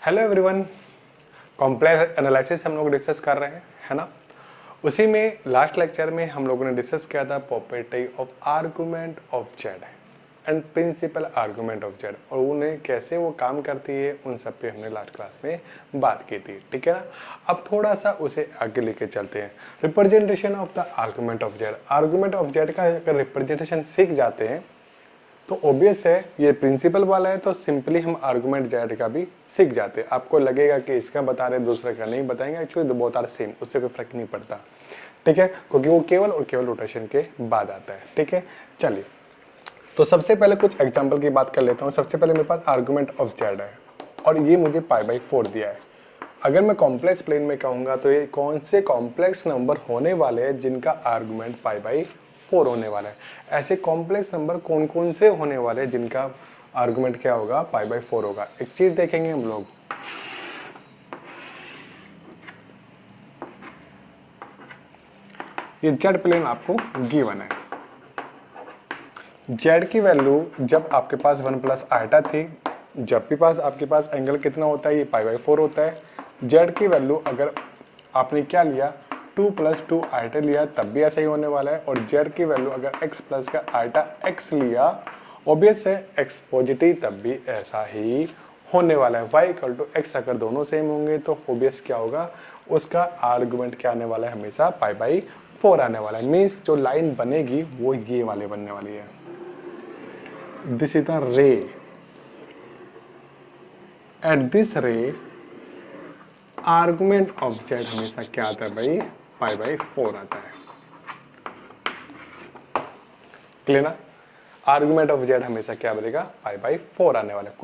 Hello everyone, complex analysis हम लोग discuss कर रहे हैं, है ना। उसी में लास्ट लेक्चर में हम लोगों ने डिस्कस किया था property of argument of Z and principal argument of Z, और उन्हें कैसे वो काम करती है उन सब पे हमने लास्ट क्लास में बात की थी, ठीक है ना। अब थोड़ा सा उसे आगे लेके चलते हैं। Representation of the argument of Z, argument of Z का अगर रिप्रेजेंटेशन सीख जाते हैं तो ऑब्वियस है ये प्रिंसिपल वाला है, तो सिंपली हम आर्गुमेंट जेड का भी सीख जाते हैं। आपको लगेगा कि इसका बता रहे दूसरे का नहीं बताएंगे, एक्चुअली बोथ आर सेम, उससे कोई फर्क नहीं पड़ता, ठीक है, क्योंकि वो केवल और केवल रोटेशन के बाद आता है, ठीक है। चलिए, तो सबसे पहले कुछ एग्जाम्पल की बात कर लेता हूँ। सबसे पहले मेरे पास आर्गुमेंट ऑफ जेड है और ये मुझे π/4 दिया है। अगर मैं कॉम्प्लेक्स प्लेन में कहूँगा तो ये कौन से कॉम्प्लेक्स नंबर होने वाले हैं जिनका आर्गुमेंट π/4 होने वाला है। ऐसे कॉम्प्लेक्स नंबर कौन कौन से होने वाले हैं जिनका आर्गुमेंट क्या होगा, π/4 होगा। एक चीज देखेंगे हम लोग, ये जेड प्लेन आपको गिवन है। जेड की वैल्यू जब आपके पास 1 प्लस आइटा थी, जब भी पास आपके पास एंगल कितना होता है, ये π/4 होता है। जेड की वैल्यू अगर आपने क्या लिया, 2 + 2 आइटा लिया, तब भी ऐसा ही होने वाला है। और जेड की वैल्यू अगर x प्लस का आइटा x लिया, ऑब्वियस है x पॉजिटिव, तब भी ऐसा ही होने वाला है। y = x अगर दोनों सेम होंगे तो ऑब्वियस क्या होगा, उसका आर्गुमेंट क्या आने वाला है, हमेशा π/4 आने वाला है। मीन्स जो लाइन बनेगी वो ये वाले बनने वाली है। This is the ray, at this रे आर्गुमेंट ऑफ जेड हमेशा क्या आता है भाई, π/4 आता है। क्लियर ना। आर्गुमेंट ऑफ जेड हमेशा क्या बनेगा, π/4 आने वाला है।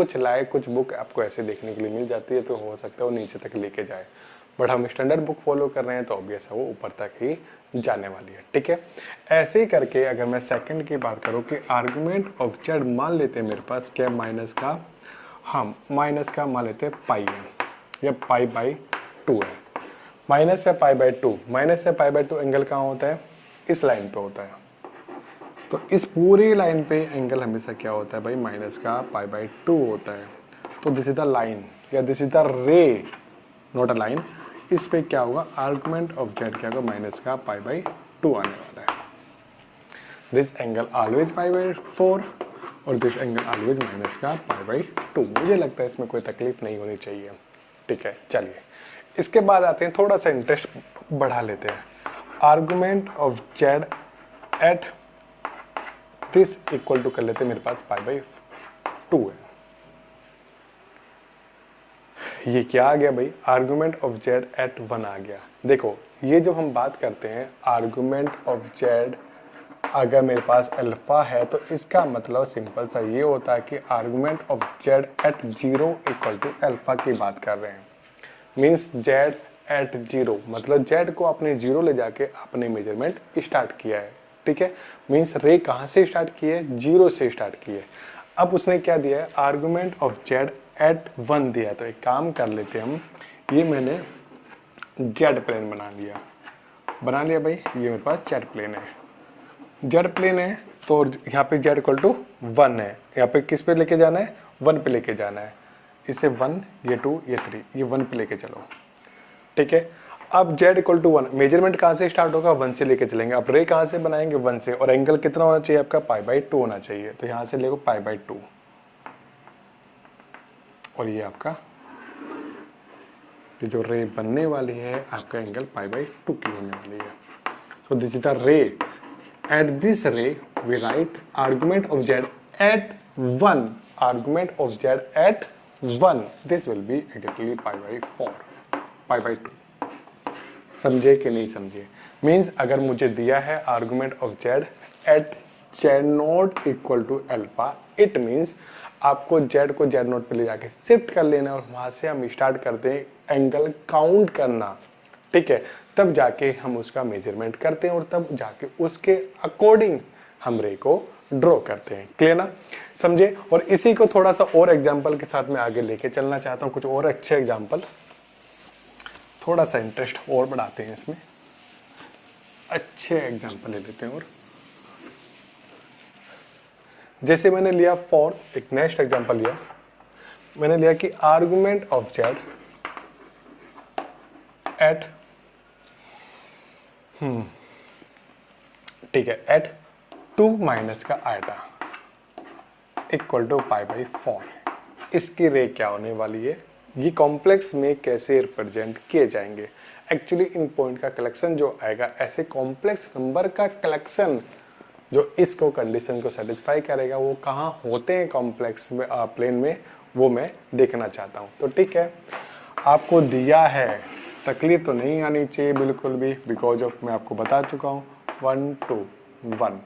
कुछ बुक आपको ऐसे देखने के लिए मिल जाती है, तो हो सकता है वो नीचे तक लेके जाए, बट हम स्टैंडर्ड बुक फॉलो कर रहे हैं तो ऑब्वियस है वो ऊपर तक ही जाने वाली है, ठीक है। ऐसे ही करके अगर मैं सेकंड की बात करूं कि आर्गुमेंट ऑफ जेड मान लेते हैं मेरे पास क्या, माइनस का, हम माइनस का मान लेते हैं पाई है या π/2 है। माइनस से π/2, माइनस से π/2 एंगल कहाँ होता है, इस लाइन पे होता है। तो इस पूरी लाइन पे एंगल हमेशा क्या होता है भाई, माइनस का π/2 होता है। तो दिस इज द लाइन या दिस इज द रे, नॉट अ लाइन। इस पे क्या होगा, आर्गुमेंट ऑफ जेड क्या होगा, माइनस का π/2 आने वाला है। दिस एंगल ऑलवेज π/4 और दिस एंगल ऑलवेज माइनस का π/2। मुझे लगता है इसमें कोई तकलीफ नहीं होनी चाहिए, ठीक है। चलिए, इसके बाद आते हैं, थोड़ा सा इंटरेस्ट बढ़ा लेते हैं। Argument of Z at this equal to कर लेते हैं, मेरे पास π/2 है। ये क्या आ गया भाई, आर्गुमेंट ऑफ जेड एट 1 आ गया। देखो, ये जो हम बात करते हैं आर्गुमेंट ऑफ जेड, अगर मेरे पास अल्फा है तो इसका मतलब सिंपल सा ये होता है कि argument of Z at 0 equal to alpha की बात कर रहे हैं। मीन्स जेड एट 0 मतलब जेड को अपने 0 ले जाके अपने मेजरमेंट स्टार्ट किया है, ठीक है। मीन्स रे कहाँ से स्टार्ट की है, 0 से स्टार्ट की है। अब उसने क्या दिया है, आर्गुमेंट ऑफ जेड एट 1 दिया है। तो एक काम कर लेते हैं हम, ये मैंने जेड प्लेन बना लिया भाई। ये मेरे पास जेड प्लेन है, जेड प्लेन है, तो यहाँ पे जेड इक्वल टू 1 है। यहाँ पे किस पे लेके जाना है, 1 पे लेके जाना है। इसे 1, ये 2, ये 3, ये 1 पे लेके चलो, ठीक है। अब जेड इक्वल टू 1, मेजरमेंट कहाँ से स्टार्ट होगा, 1 से लेके चलेंगे। अब रे कहाँ से बनाएंगे, 1 से, और एंगल कितना होना चाहिए आपका, π/2 होना चाहिए। तो यहाँ से लेगो π/2 और ये आपका ये जो रे बनने वाली है आपका एंगल π/2 की होने वाली है। So this is the ray, at this ray we write argument of Z at 1, argument of Z at 1, this will be exactly π/4, π/2। समझे कि नहीं समझे। मीन्स अगर मुझे दिया है argument of Z at Z not equal to alpha, it means आपको Z को जेड नॉट पे ले जाके शिफ्ट कर लेना और वहां से हम स्टार्ट करते हैं एंगल काउंट करना, ठीक है। तब जाके हम उसका मेजरमेंट करते हैं और तब जाके उसके अकॉर्डिंग हम रे को ड्रॉ करते हैं। क्लियर ना, समझे। और इसी को थोड़ा सा और एग्जाम्पल के साथ मैं आगे लेके चलना चाहता हूँ, कुछ और अच्छे एग्जाम्पल, थोड़ा सा इंटरेस्ट और बढ़ाते हैं इसमें, अच्छे एग्जाम्पल ले लेते हैं। और जैसे मैंने लिया फोर्थ, एक नेक्स्ट एग्जाम्पल लिया मैंने लिया कि आर्गुमेंट ऑफ जेड एट ठीक है एट 2 माइनस का iota equal to pi by 4। इसकी रे क्या होने वाली है, ये कॉम्प्लेक्स में कैसे रिप्रेजेंट किए जाएंगे। एक्चुअली इन पॉइंट का कलेक्शन जो आएगा, ऐसे कॉम्प्लेक्स नंबर का कलेक्शन जो इसको कंडीशन को सेटिस्फाई करेगा, वो कहाँ होते हैं कॉम्प्लेक्स में प्लेन में, वो मैं देखना चाहता हूँ। तो ठीक है, आपको दिया है, तकलीफ तो नहीं आनी चाहिए बिल्कुल भी, बिकॉज ऑफ मैं आपको बता चुका हूँ 1 2 1।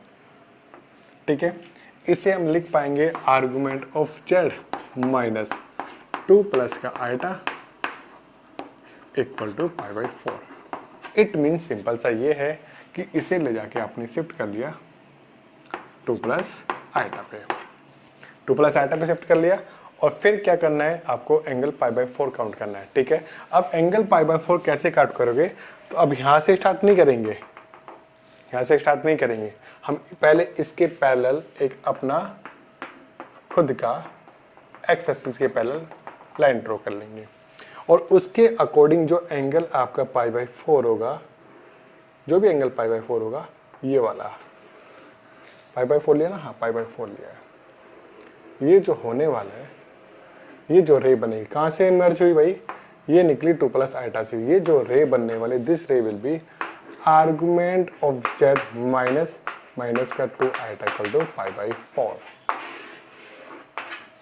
ठीक है, इसे हम लिख पाएंगे argument of Z minus 2 plus का iota equal to pi by 4। It means simple सा ये है कि इसे ले जाके आपने शिफ्ट कर लिया 2 प्लस आइटा पे, 2 प्लस आइटा पे शिफ्ट कर लिया। और फिर क्या करना है, आपको एंगल पाई बाई 4 काउंट करना है। ठीक है, अब एंगल पाई बाई 4 कैसे काउंट करोगे, तो अब यहाँ से स्टार्ट नहीं करेंगे, यहाँ से स्टार्ट नहीं करेंगे, हम पहले इसके पैरेलल एक अपना खुद का एक्स एक्सिस के पैरेलल लाइन ड्रॉ कर लेंगे, और उसके अकॉर्डिंग जो एंगल आपका पाई बाई 4 होगा, जो भी एंगल पाई बाई 4 होगा, ये वाला पाई बाई 4 लिया ना, हाँ पाई बाई 4 लिया है, ये जो होने वाला है, ये जो रे बनेगी कहाँ से इमर्ज हुई भाई, ये निकली 2 प्लस आइटा से। ये जो रे बनने वाले, this ray will be argument of Z minus minus का 2 iota equal to pi by 4।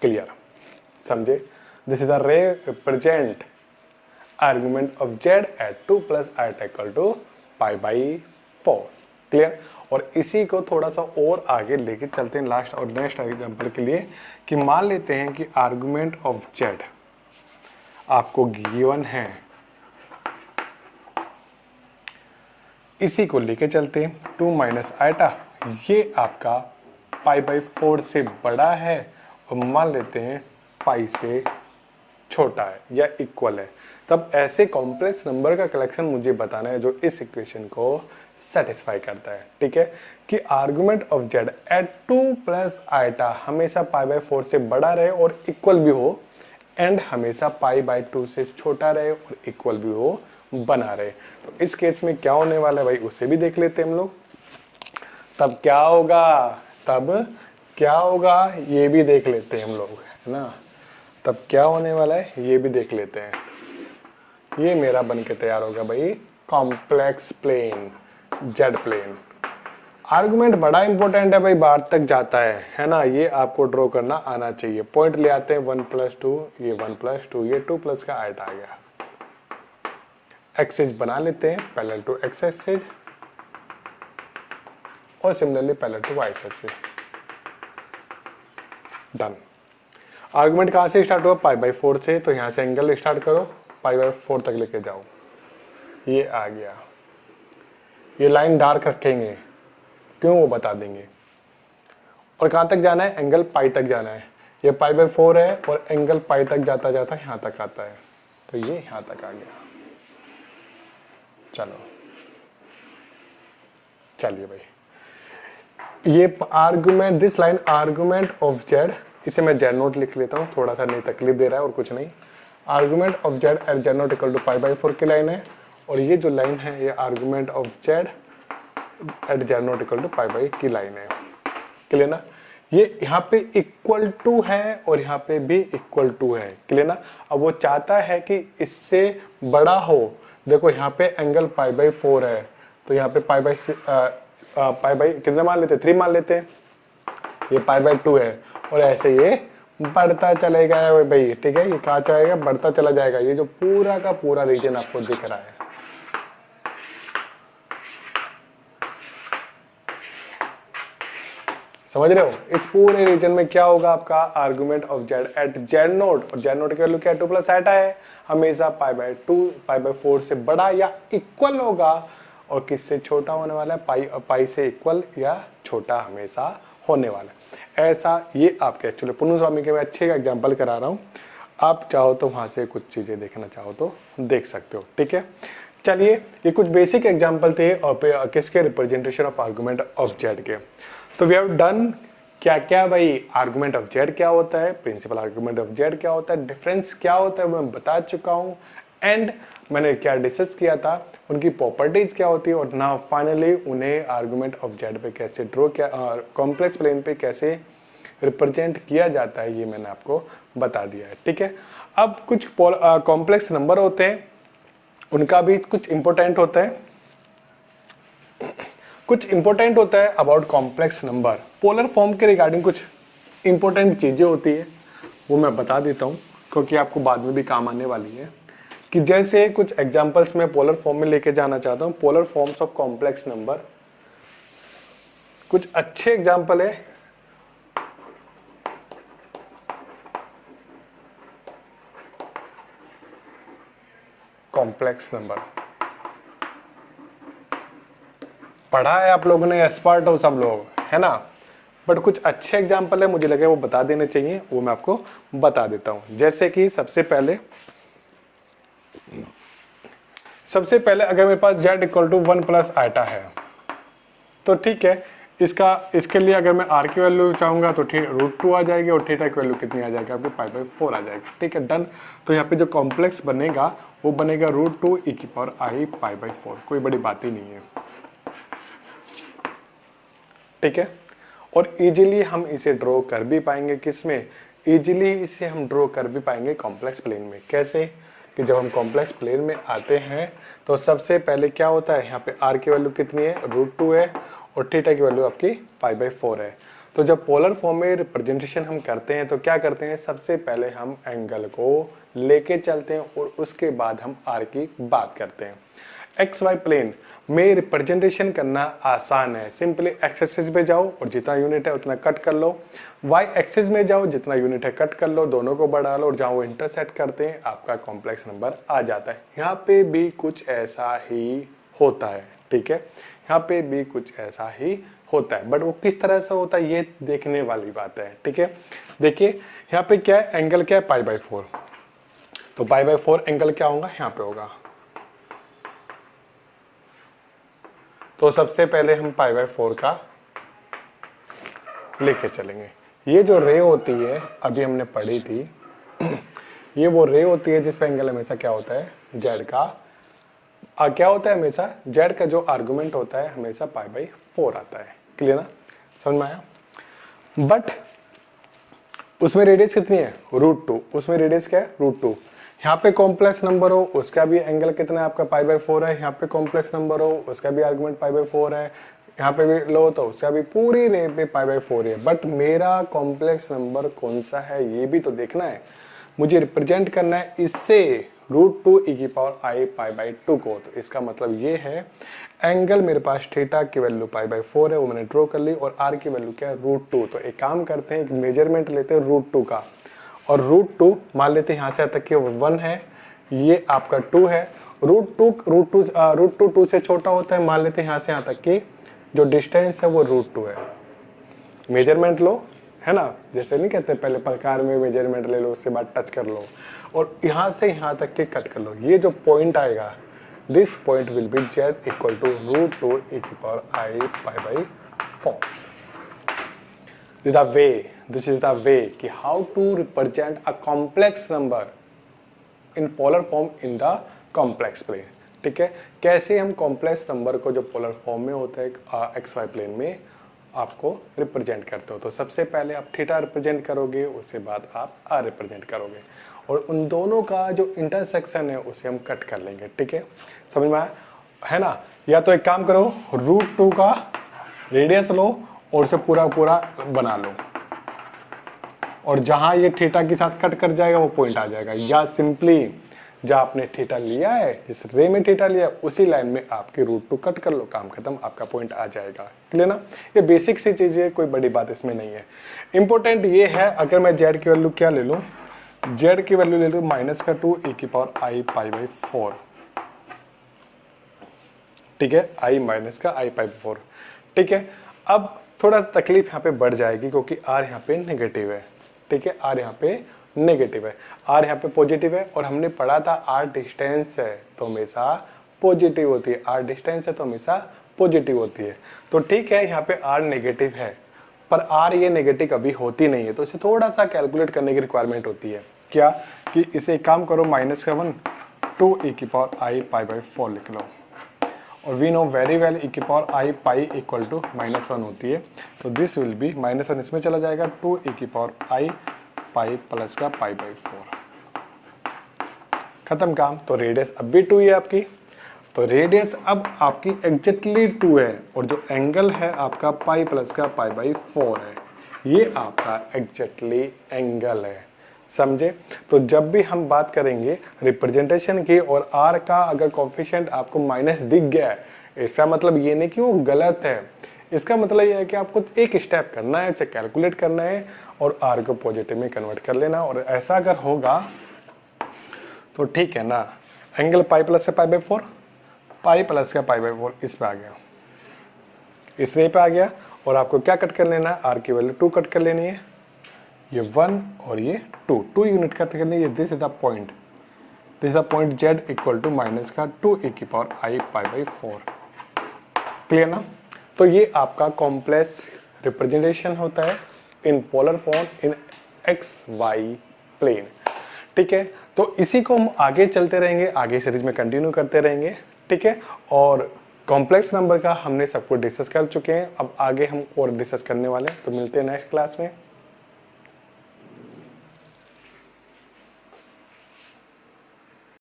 Clear, समझे? This is the ray represent argument of Z at 2 plus iota equal to pi by 4। Clear. और इसी को थोड़ा सा और आगे लेके चलते हैं लास्ट और नेक्स्ट एग्जांपल के लिए, कि मान लेते हैं कि आर्गुमेंट ऑफ जेड आपको गिवन है, इसी को लेके चलते हैं 2 माइनस आइटा, ये आपका पाई बाई 4 से बड़ा है और मान लेते हैं पाई से छोटा है या इक्वल है, तब ऐसे कॉम्प्लेक्स नंबर का कलेक्शन मुझे बताना है जो इस इक्वेशन को सेटिस्फाई करता है। ठीक है, कि argument of Z at 2 plus iota हमेशा पाई बाई 4 से बड़ा रहे और इक्वल भी हो, एंड हमेशा पाई बाई 2 से छोटा रहे और इक्वल भी हो, बना रहे। तो इस केस में क्या होने वाला है भाई, उसे भी देख लेते हैं हम लोग। तब क्या होगा ये भी देख लेते हैं हम लोग, है ना। तब क्या होने वाला है ये भी देख लेते हैं। ये मेरा बन के तैयार होगा भाई complex plane, Z plane. Argument बड़ा इंपॉर्टेंट है भाई, बाहर तक जाता है ना। ये आपको ड्रॉ करना आना चाहिए। पॉइंट ले आते हैं 1 प्लस 2, ये 1 प्लस 2, ये 2 प्लस का आइट आ गया। एक्सिस बना लेते हैं पैरेलल टू एक्स एक्सिस और similarly parallel to Y axis. Done. Argument कहाँ से स्टार्ट हुआ, पाई बाई 4 से, तो यहाँ से एंगल स्टार्ट करो, पाई बाई 4 तक लेके जाओ, ये आ गया। ये लाइन डार्क रखेंगे, क्यों वो बता देंगे। और कहाँ तक जाना है, एंगल पाई तक जाना है। ये पाई बाई 4 है और एंगल पाई तक जाता जाता यहाँ तक आता है, तो ये यहाँ तक आ गया। चलो चलिए भाई, ये argument, this line argument of Z, इसे मैं जेड नोट लिख लेता हूँ, थोड़ा सा नहीं तकलीफ दे रहा है और कुछ नहीं। Argument of Z at Z not equal to pi by 4 की लाइन है, और ये जो लाइन है ये argument of Z at Z not equal to pi by की लाइन है। क्लियर ना। ये यहाँ पे इक्वल टू है और यहाँ पे भी इक्वल टू है। क्लियर ना। अब वो चाहता है कि इससे बड़ा हो। देखो यहाँ पे एंगल पाई बाई 4 है, तो यहाँ पे पाई बाई कितने मान लेते हैं, 3 मान लेते हैं। ये पाई बाई 2 है और ऐसे ये बढ़ता चलेगा भाई। ठीक है, ये कहाँ जाएगा, बढ़ता चला जाएगा। ये जो पूरा का पूरा रीजन आपको दिख रहा है, समझ रहे हो। इस पूरे रीजन में क्या होगा आपका argument of Z at Z not, और जेड नोट की वैल्यू क्या है, 2 प्लस आइटा है, हमेशा पाई बाई 4 से बड़ा या इक्वल होगा, और किससे छोटा होने वाला है, पाई से इक्वल या छोटा हमेशा होने वाला है। ऐसा ये आपके एक्चुअली पुन्नु स्वामी के मैं अच्छे एग्जाम्पल करा रहा हूँ। आप चाहो तो वहाँ से कुछ चीज़ें देखना चाहो तो देख सकते हो। ठीक है, चलिए ये कुछ बेसिक एग्जाम्पल थे और किसके representation of argument of Z के। तो वी हैव डन क्या क्या भाई, आर्गुमेंट ऑफ जेड क्या होता है, प्रिंसिपल आर्गुमेंट ऑफ जेड क्या होता है, डिफरेंस क्या होता है वो मैं बता चुका हूँ, एंड मैंने क्या डिस्कस किया था, उनकी प्रॉपर्टीज क्या होती है, और नाउ फाइनली उन्हें आर्गुमेंट ऑफ जेड पे कैसे ड्रॉ किया, कॉम्प्लेक्स प्लेन पे कैसे रिप्रेजेंट किया जाता है, ये मैंने आपको बता दिया है। ठीक है, अब कुछ कॉम्प्लेक्स नंबर होते हैं, उनका भी कुछ इंपॉर्टेंट होता है, कुछ इंपॉर्टेंट होता है about complex number. Polar form के रिगार्डिंग कुछ इंपॉर्टेंट चीजें होती है, वो मैं बता देता हूँ क्योंकि आपको बाद में भी काम आने वाली है। कि जैसे कुछ एग्जांपल्स मैं पोलर फॉर्म में लेके जाना चाहता हूँ, polar forms of complex number. कुछ अच्छे एग्जांपल है, कॉम्प्लेक्स नंबर पढ़ा है आप लोगों ने, एक्सपर्ट हो सब लोग, है ना, बट कुछ अच्छे एग्जांपल है, मुझे लगे वो बता देने चाहिए, वो मैं आपको बता देता हूं। जैसे कि सबसे पहले अगर मेरे पास z equal to 1 plus iota है, तो ठीक है, इसके लिए अगर मैं r की वैल्यू चाहूंगा तो √2 आ जाएगी, और थीटा की वैल्यू कितनी आ जाएगी आपकी π/4 आ जाएगी। ठीक है, डन। तो यहाँ पे जो कॉम्प्लेक्स बनेगा वो बनेगा √2 e⁻i π/4, कोई बड़ी बात ही नहीं है। ठीक है, और इजीली हम इसे ड्रॉ कर भी पाएंगे, किसमें, इजीली इसे हम ड्रॉ कर भी पाएंगे कॉम्प्लेक्स प्लेन में। कैसे, कि जब हम कॉम्प्लेक्स प्लेन में आते हैं तो सबसे पहले क्या होता है, यहाँ पे r की वैल्यू कितनी है, √2 है, और थीटा की वैल्यू आपकी π/4 है। तो जब पोलर फॉर्म में रिप्रेजेंटेशन हम करते हैं तो क्या करते हैं, सबसे पहले हम एंगल को लेके चलते हैं और उसके बाद हम r की बात करते हैं। एक्स वाई प्लेन में रिप्रेजेंटेशन करना आसान है, सिंपली एक्स एक्सिस पे जाओ और जितना यूनिट है उतना कट कर लो, वाई एक्सिस में जाओ जितना यूनिट है कट कर लो, दोनों को बढ़ा लो, और जहाँ वो इंटरसेक्ट करते हैं आपका कॉम्प्लेक्स नंबर आ जाता है। यहाँ पे भी कुछ ऐसा ही होता है। ठीक है, यहाँ पे भी कुछ ऐसा ही होता है, बट वो किस तरह से होता है ये देखने वाली बात है। ठीक है, देखिए यहाँ पे क्या है, एंगल क्या है, π/4, तो π/4 एंगल क्या होगा, यहाँ पे होगा। तो सबसे पहले हम π/4 का लेके चलेंगे। ये जो रे होती है अभी हमने पढ़ी थी, ये वो रे होती है जिसपे एंगल हमेशा क्या होता है, जेड का क्या होता है, हमेशा जेड का जो आर्गुमेंट होता है हमेशा π/4 आता है। क्लियर ना, समझ में आया। बट उसमें रेडियस कितनी है, √2, उसमें रेडियस क्या है, √2। यहाँ पे कॉम्प्लेक्स नंबर हो उसका भी एंगल कितना है आपका π/4 है, यहाँ पे कॉम्प्लेक्स नंबर हो उसका भी आर्गुमेंट π/4 है, यहाँ पे भी लो तो उसका भी पूरी रे पे π/4 है। बट मेरा कॉम्प्लेक्स नंबर कौन सा है ये भी तो देखना है, मुझे रिप्रेजेंट करना है इससे √2 e⁻i π/2 को। तो इसका मतलब ये है एंगल मेरे पास थीटा की वैल्यू π/4 है, वो मैंने ड्रॉ कर ली, और r की वैल्यू क्या है, √2। तो एक काम करते हैं, एक मेजरमेंट लेते हैं √2 का, और √2 मान लेते हैं यहाँ से तक कि 1 है, ये आपका 2 है, √2 2 से छोटा होता है, मान लेते हैं यहाँ से यहाँ तक कि जो डिस्टेंस है वो √2 है। मेजरमेंट लो, है ना, जैसे नहीं कहते पहले प्रकार में मेजरमेंट ले लो, उसके बाद टच कर लो, और यहाँ से यहाँ तक के कट कर लो। ये जो पॉइंट आएगा, this point will be z equal to √2 e⁻i π/4। This is the way कि how to represent a complex number in polar form in the complex plane। ठीक है, कैसे हम कॉम्प्लेक्स नंबर को जो पोलर फॉर्म में होता है एक्स वाई प्लेन में आपको रिप्रेजेंट करते हो। तो सबसे पहले आप थीटा रिप्रेजेंट करोगे, उसके बाद आप आर रिप्रेजेंट करोगे, और उन दोनों का जो इंटरसेक्शन है उसे हम कट कर लेंगे। ठीक है, समझ में आया, है ना। या तो एक काम करो, √2 का रेडियस लो और उसे पूरा पूरा बना लो, और जहां ये थीटा के साथ कट कर जाएगा वो पॉइंट आ जाएगा। या सिंपली जहां आपने थीटा लिया है, जिस रे में थीटा लिया है उसी लाइन में आपकी √2 कट कर लो, काम खत्म, आपका पॉइंट आ जाएगा। क्लियर ना, ये बेसिक सी चीज है, कोई बड़ी बात इसमें नहीं है। इंपॉर्टेंट ये है, अगर मैं जेड की वैल्यू क्या ले लूं, जेड की वैल्यू ले लूं -2 e⁻i π/4। ठीक है, i π/4। ठीक है, अब थोड़ा तकलीफ यहाँ पे बढ़ जाएगी क्योंकि r यहाँ पे नेगेटिव है। ठीक है, r यहाँ पे नेगेटिव है, r यहाँ पे पॉजिटिव है, और हमने पढ़ा था r डिस्टेंस है तो हमेशा पॉजिटिव होती है, r डिस्टेंस है तो हमेशा पॉजिटिव होती है। तो ठीक है, यहाँ पे r नेगेटिव है, पर आर ये नेगेटिव कभी होती नहीं है, तो इसे थोड़ा सा कैलकुलेट करने की रिक्वायरमेंट होती है। क्या कि इसे एक काम करो, -1 2e⁻i⁴ लिख लो, और we know very well e⁻i⁴ equal to -1 होती है, तो दिस विल बी -1 इसमें चला जाएगा, 2e⁻i⁴ प्लस का π/4। खत्म काम। तो रेडियस अब भी 2 है आपकी, तो रेडियस अब आपकी एग्जैक्टली 2 है, और जो एंगल है आपका पाई प्लस का π/4 है, ये आपका एग्जैक्टली एंगल है। समझे? तो जब भी हम बात करेंगे रिप्रेजेंटेशन की और आर का अगर कोफिशिएंट आपको माइनस दिख गया है, इसका मतलब ये नहीं कि वो गलत है, इसका मतलब ये है कि आपको एक स्टेप करना है, इसे कैलकुलेट करना है और आर को पॉजिटिव में कन्वर्ट कर लेना। और ऐसा अगर होगा तो ठीक है ना, एंगल पाई प्लस का π/4, पाई प्लस का π/4 इस पे आ गया, इस रे पे आ गया, और आपको क्या कट कर लेना है, आर की वैल्यू 2 कट कर लेनी है, ये 1 और ये 2 यूनिट कट करनी है। This is the point, this is the point z equal to minus का 2e⁻i⁴ क्लियर ना? तो ये आपका कॉम्प्लेक्स रिप्रेजेंटेशन होता है in polar form in XY plane. ठीक है, तो इसी को हम आगे चलते रहेंगे, आगे सीरीज में कंटिन्यू करते रहेंगे। ठीक है, और कॉम्प्लेक्स नंबर का हमने सब कुछ डिस्कस कर चुके हैं, अब आगे हम और डिस्कस करने वाले हैं, तो मिलते हैं नेक्स्ट क्लास में।